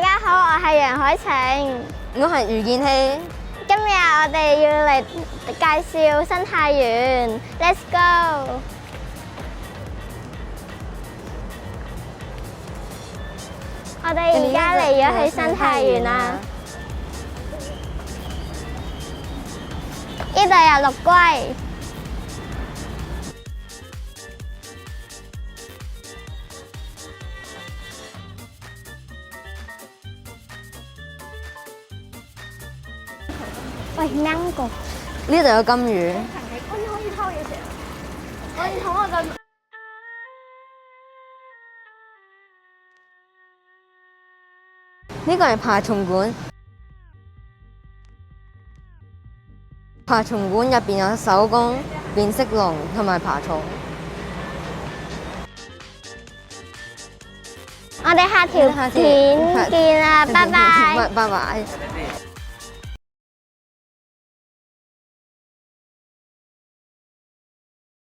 大家好，我係楊海晴。我係余建希。今日我哋要嚟介紹生態園。Let's go！ 我哋而家嚟咗去生態園啦。呢度有陸龜。喂，啱過。呢度有金魚。可以偷嘢食。可以同我個。呢個係爬蟲館。爬蟲館入邊有手工、變色龍同埋爬蟲。我哋下條片見啦，拜拜。拜拜。